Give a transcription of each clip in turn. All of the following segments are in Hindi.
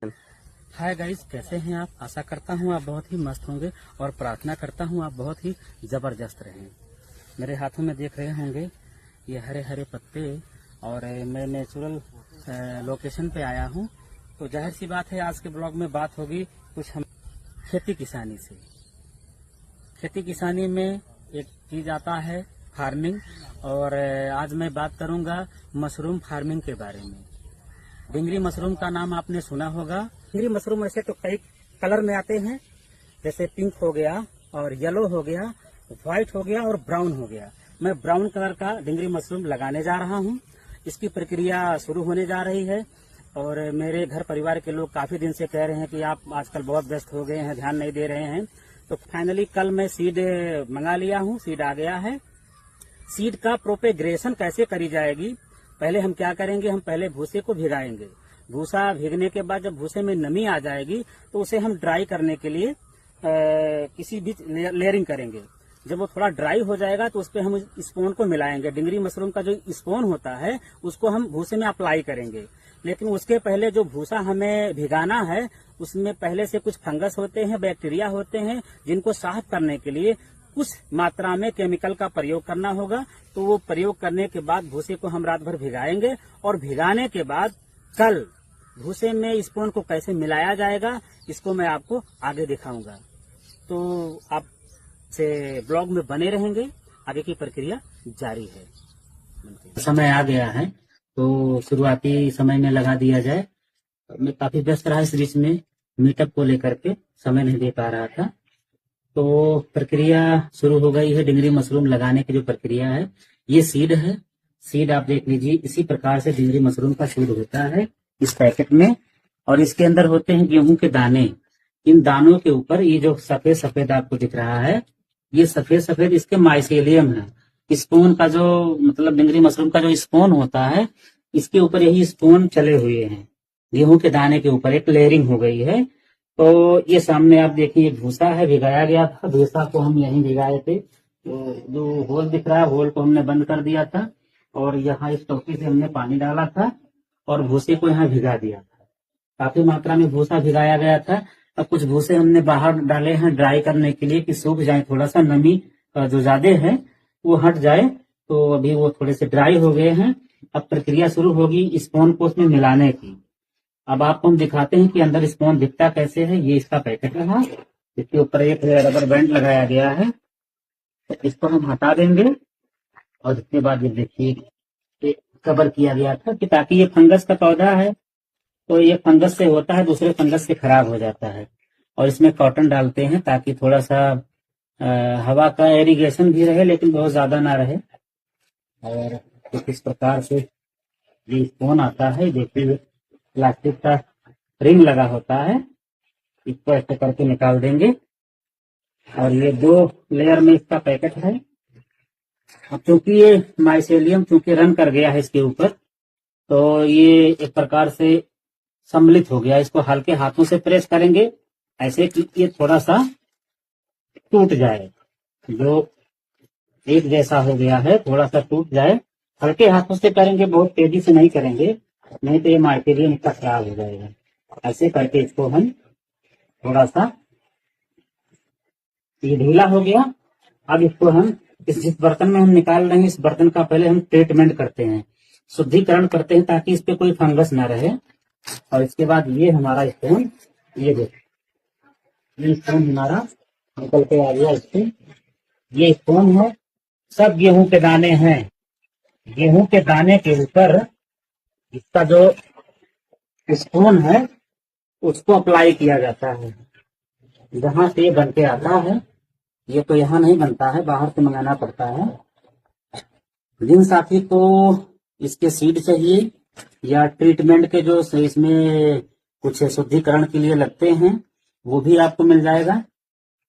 हाय गाइस, कैसे हैं आप। आशा करता हूं आप बहुत ही मस्त होंगे और प्रार्थना करता हूं आप बहुत ही जबरदस्त रहें। मेरे हाथों में देख रहे होंगे ये हरे हरे पत्ते और मैं नेचुरल लोकेशन पे आया हूं। तो जाहिर सी बात है आज के ब्लॉग में बात होगी कुछ हम खेती किसानी से। खेती किसानी में एक चीज आता है फार्मिंग, और आज मैं बात करूंगा मशरूम फार्मिंग के बारे में। डिंगरी मशरूम का नाम आपने सुना होगा। डिंगरी मशरूम ऐसे तो कई कलर में आते हैं, जैसे पिंक हो गया और येलो हो गया, व्हाइट हो गया और ब्राउन हो गया। मैं ब्राउन कलर का डिंगरी मशरूम लगाने जा रहा हूं। इसकी प्रक्रिया शुरू होने जा रही है और मेरे घर परिवार के लोग काफी दिन से कह रहे हैं कि आप आजकल बहुत व्यस्त हो गए हैं, ध्यान नहीं दे रहे हैं। तो फाइनली कल मैं सीड मंगा लिया हूँ, सीड आ गया है। सीड का प्रोपेग्रेशन कैसे करी जाएगी, पहले हम क्या करेंगे, हम पहले भूसे को भिगाएंगे। भूसा भीगने के बाद जब भूसे में नमी आ जाएगी तो उसे हम ड्राई करने के लिए किसी भी लेयरिंग करेंगे। जब वो थोड़ा ड्राई हो जाएगा तो उस पर हम स्पोन को मिलाएंगे। डिंगरी मशरूम का जो स्पोन होता है उसको हम भूसे में अप्लाई करेंगे। लेकिन उसके पहले जो भूसा हमें भिगाना है उसमें पहले से कुछ फंगस होते हैं, बैक्टीरिया होते हैं, जिनको साफ करने के लिए कुछ मात्रा में केमिकल का प्रयोग करना होगा। तो वो प्रयोग करने के बाद भूसे को हम रात भर भिगाएंगे और भिगाने के बाद कल भूसे में स्पून को कैसे मिलाया जाएगा इसको मैं आपको आगे दिखाऊंगा। तो आप से ब्लॉग में बने रहेंगे, आगे की प्रक्रिया जारी है। समय आ गया है तो शुरुआती समय में लगा दिया जाए। मैं काफी व्यस्त रहा इस बीच में, मीटअप को लेकर के समय नहीं दे पा रहा था। तो प्रक्रिया शुरू हो गई है। डिंगरी मशरूम लगाने की जो प्रक्रिया है, ये सीड है। सीड आप देख लीजिए, इसी प्रकार से डिंगरी मशरूम का सीड होता है इस पैकेट में, और इसके अंदर होते हैं गेहूं के दाने। इन दानों के ऊपर ये जो सफेद सफेद आपको दिख रहा है, ये सफेद सफेद इसके माइसेलियम है। स्पोन का जो मतलब डिंगरी मशरूम का जो स्पोन होता है, इसके ऊपर यही स्पोन चले हुए हैं। गेहूं के दाने के ऊपर एक लेयरिंग हो गई है। तो ये सामने आप देखिए भूसा है, भिगाया गया था। भूसा को हम यहीं भिगाए थे। तो जो होल दिख रहा है, होल को हमने बंद कर दिया था और यहाँ इस टोकरी से हमने पानी डाला था और भूसे को यहाँ भिगा दिया था। काफी मात्रा में भूसा भिगाया गया था। अब कुछ भूसे हमने बाहर डाले हैं ड्राई करने के लिए कि सूख जाए, थोड़ा सा नमी जो ज्यादा है वो हट जाए। तो अभी वो थोड़े से ड्राई हो गए हैं। अब प्रक्रिया शुरू होगी स्पोन को उसमें मिलाने की। अब आपको हम दिखाते हैं कि अंदर स्पोन दिखता कैसे है। ये इसका पैकेट रहा, इसके ऊपर एक रबर बैंड लगाया गया है। तो इसको हम हटा देंगे और इसके बाद ये देखिए कवर किया गया था कि ताकि ये फंगस का पौधा है, तो ये फंगस से होता है, दूसरे फंगस से खराब हो जाता है। और इसमें कॉटन डालते हैं ताकि थोड़ा सा हवा का एरिगेशन भी रहे, लेकिन बहुत ज्यादा ना रहे। और इस प्रकार से ये स्पोन आता है, देखिए प्लास्टिक का रिंग लगा होता है, इसको ऐसे करके निकाल देंगे। और ये 2 लेयर में इसका पैकेट है। अब चूंकि ये माइसेलियम चूंकि रन कर गया है इसके ऊपर, तो ये एक प्रकार से सम्मिलित हो गया। इसको हल्के हाथों से प्रेस करेंगे ऐसे कि ये थोड़ा सा टूट जाए। जो एक जैसा हो गया है थोड़ा सा टूट जाए। हल्के हाथों से करेंगे, बहुत तेजी से नहीं करेंगे, नहीं तो ये माइसेलियम इसका खराब हो जाएगा। ऐसे करके इसको हम थोड़ा सा, ये ढीला हो गया। अब इसको हम जिस बर्तन में हम निकाल रहे हैं, इस बर्तन का पहले हम ट्रीटमेंट करते हैं, शुद्धिकरण करते हैं ताकि इस पे कोई फंगस ना रहे। और इसके बाद ये हमारा स्पून, ये देखो ये स्पून हमारा निकल के आ गया। इससे ये स्पून है, सब गेहूं के दाने हैं। गेहूं के दाने के ऊपर इसका जो स्पून है उसको अप्लाई किया जाता है। जहां से ये बन के आता है, ये तो यहाँ नहीं बनता है, बाहर से मंगाना पड़ता है। जिन साथी को इसके सीड चाहिए या ट्रीटमेंट के जो इसमें कुछ शुद्धिकरण के लिए लगते हैं, वो भी आपको मिल जाएगा।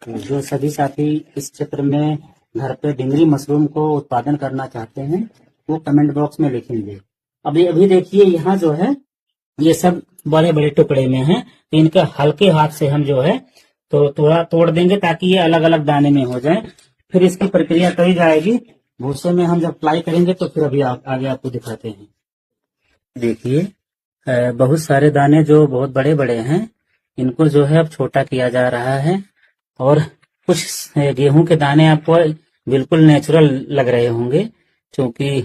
जो सभी साथी इस क्षेत्र में घर पे डिंगरी मशरूम को उत्पादन करना चाहते हैं वो कमेंट बॉक्स में लिखेंगे। अभी देखिए यहाँ जो है ये सब बड़े बड़े टुकड़े में है, तो इनके हल्के हाथ से हम जो है तो थोड़ा तोड़ देंगे ताकि ये अलग अलग दाने में हो जाए। फिर इसकी प्रक्रिया करी जाएगी। भूसे में हम जब अप्लाई करेंगे तो फिर अभी आगे आपको दिखाते हैं। देखिए बहुत सारे दाने जो बहुत बड़े बड़े हैं, इनको जो है अब छोटा किया जा रहा है। और कुछ गेहूं के दाने आपको बिल्कुल नेचुरल लग रहे होंगे, क्योंकि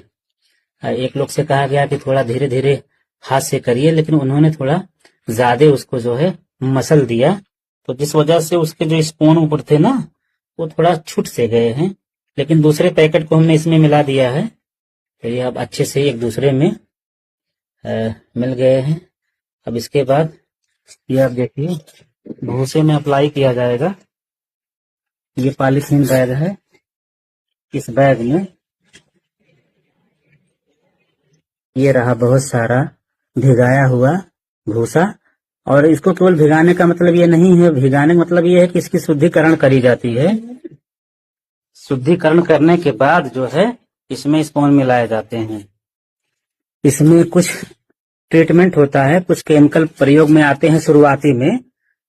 एक लोग से कहा गया कि थोड़ा धीरे धीरे हाथ से करिए, लेकिन उन्होंने थोड़ा ज्यादा उसको जो है मसल दिया, तो जिस वजह से उसके जो स्पून ऊपर थे ना, वो थोड़ा छूट से गए हैं। लेकिन दूसरे पैकेट को हमने इसमें मिला दिया है, तो ये अब अच्छे से एक दूसरे में मिल गए हैं। अब इसके बाद ये आप देखिए भूसे में अप्लाई किया जाएगा। ये पॉलीथीन बैग है, इस बैग में ये रहा बहुत सारा भिगाया हुआ भूसा। और इसको केवल भिगाने का मतलब ये नहीं है, भिगाने का मतलब ये है कि इसकी शुद्धिकरण करी जाती है। शुद्धिकरण करने के बाद जो है इसमें स्पून मिलाए जाते हैं। इसमें कुछ ट्रीटमेंट होता है, कुछ केमिकल प्रयोग में आते हैं शुरुआती में।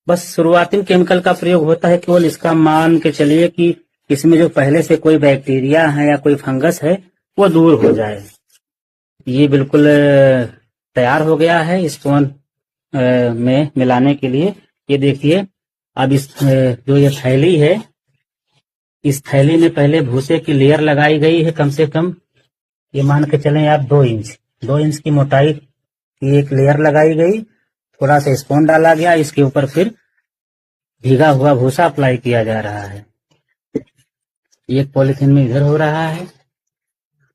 बस शुरुआती में केमिकल का प्रयोग होता है केवल इसका मान के चलिए कि इसमें जो पहले से कोई बैक्टीरिया है या कोई फंगस है वो दूर हो जाए। ये बिल्कुल तैयार हो गया है स्पून में मिलाने के लिए। ये देखिए अब इस जो ये थैली है, इस थैली में पहले भूसे की लेयर लगाई गई है, कम से कम ये मान के चलें आप 2 इंच की मोटाई की एक लेयर लगाई गई। थोड़ा सा स्पून डाला गया, इसके ऊपर फिर भीगा हुआ भूसा अप्लाई किया जा रहा है। एक पॉलीथीन में इधर हो रहा है।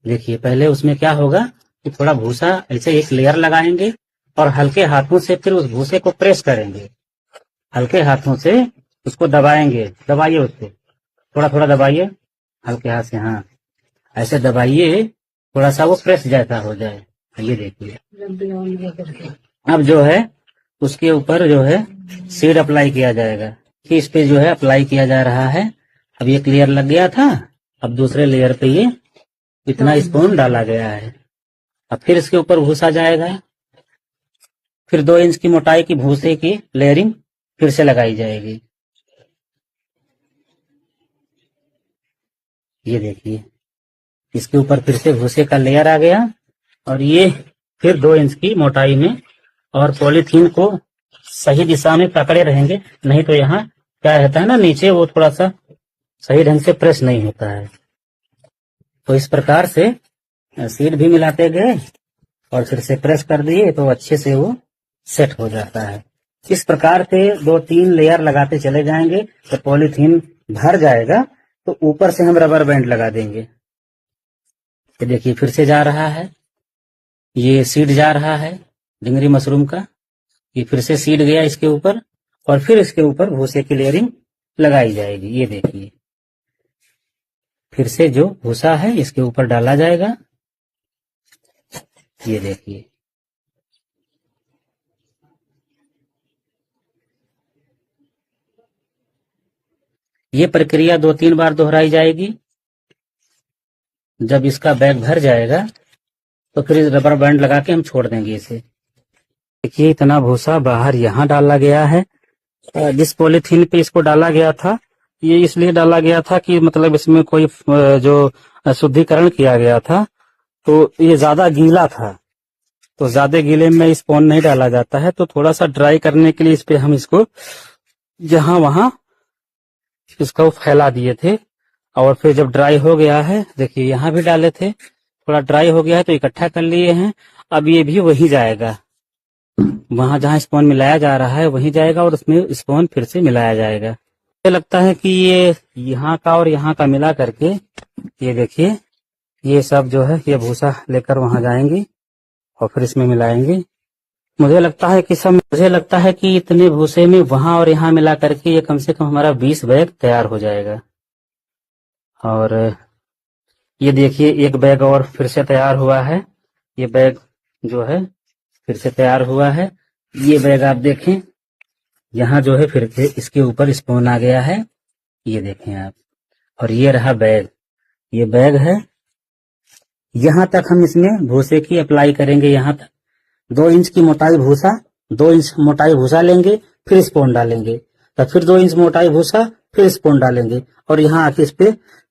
देखिए पहले उसमें क्या होगा कि थोड़ा भूसा ऐसे एक लेयर लगाएंगे और हल्के हाथों से फिर उस भूसे को प्रेस करेंगे, हल्के हाथों से उसको दबाएंगे। दबाइए उसको, थोड़ा थोड़ा दबाइए हल्के हाथ से, हाँ ऐसे दबाइए, थोड़ा सा वो प्रेस जैसा हो जाए। ये देखिए अब जो है उसके ऊपर जो है सीड अप्लाई किया जाएगा, कि इस पे जो है अप्लाई किया जा रहा है। अब एक लेयर लग गया था, अब दूसरे लेयर पे ये इतना स्पून डाला गया है। अब फिर इसके ऊपर भूसा जाएगा, फिर 2 इंच की मोटाई की भूसे की लेयरिंग फिर से लगाई जाएगी। ये देखिए इसके ऊपर फिर से भूसे का लेयर आ गया, और ये फिर 2 इंच की मोटाई में। और पॉलीथीन को सही दिशा में पकड़े रहेंगे, नहीं तो यहाँ क्या रहता है ना, नीचे वो थोड़ा सा सही ढंग से प्रेस नहीं होता है। तो इस प्रकार से सीड भी मिलाते गए और फिर से प्रेस कर दिए तो अच्छे से वो सेट हो जाता है। इस प्रकार से 2-3 लेयर लगाते चले जाएंगे तो पॉलीथीन भर जाएगा, तो ऊपर से हम रबर बैंड लगा देंगे। ये देखिए फिर से जा रहा है, ये सीड जा रहा है डिंगरी मशरूम का। ये फिर से सीड गया इसके ऊपर, और फिर इसके ऊपर भूसे की लेयरिंग लगाई जाएगी। ये देखिए फिर से जो भूसा है इसके ऊपर डाला जाएगा। ये देखिए ये प्रक्रिया 2-3 बार दोहराई जाएगी। जब इसका बैग भर जाएगा तो फिर रबर बैंड लगा के हम छोड़ देंगे इसे। देखिए इतना भूसा बाहर यहाँ डाला गया है। जिस पॉलीथीन पे इसको डाला गया था, ये इसलिए डाला गया था कि मतलब इसमें कोई जो शुद्धिकरण किया गया था तो ये ज्यादा गीला था, तो ज्यादा गीले में स्पून नहीं डाला जाता है। तो थोड़ा सा ड्राई करने के लिए इस पे हम इसको जहां वहां इसको फैला दिए थे, और फिर जब ड्राई हो गया है, देखिए यहाँ भी डाले थे, थोड़ा ड्राई हो गया है तो इकट्ठा कर लिए हैं। अब ये भी वही जाएगा, वहां जहां स्पून मिलाया जा रहा है वहीं जाएगा, और उसमें स्पून फिर से मिलाया जाएगा। मुझे लगता है कि ये यहाँ का और यहाँ का मिला करके, ये देखिए ये सब जो है ये भूसा लेकर वहां जाएंगे और फिर इसमें मिलाएंगे। मुझे लगता है कि इतने भूसे में वहां और यहाँ मिला करके ये कम से कम हमारा 20 बैग तैयार हो जाएगा। और ये देखिए एक बैग और फिर से तैयार हुआ है। ये बैग जो है फिर से तैयार हुआ है। ये बैग आप देखें, यहाँ जो है फिर से इसके ऊपर स्पून आ गया है, ये देखें आप। और ये रहा बैग, ये बैग है। यहाँ तक हम इसमें भूसे की अप्लाई करेंगे, यहाँ तक 2 इंच की मोटाई भूसा, 2 इंच मोटाई भूसा लेंगे, फिर स्पून डालेंगे, तो फिर 2 इंच मोटाई भूसा, फिर स्पून डालेंगे, और यहाँ आके इस पे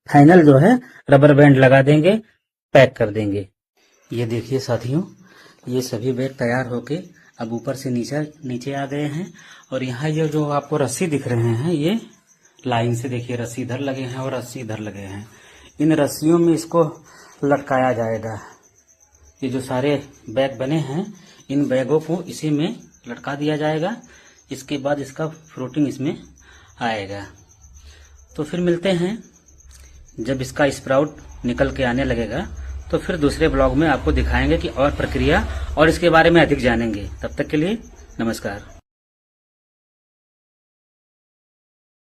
फाइनल जो है रबर बैंड लगा देंगे, पैक कर देंगे। ये देखिए साथियों ये सभी बैग तैयार होके अब ऊपर से नीचे आ गए हैं। और यहाँ ये जो आपको रस्सी दिख रहे हैं, ये लाइन से देखिए रस्सी इधर लगे हैं और रस्सी इधर लगे हैं। इन रस्सियों में इसको लटकाया जाएगा। ये जो सारे बैग बने हैं, इन बैगों को इसी में लटका दिया जाएगा। इसके बाद इसका फ्रूटिंग इसमें आएगा। तो फिर मिलते हैं जब इसका स्प्राउट निकल के आने लगेगा, तो फिर दूसरे ब्लॉग में आपको दिखाएंगे कि और प्रक्रिया और इसके बारे में अधिक जानेंगे। तब तक के लिए नमस्कार।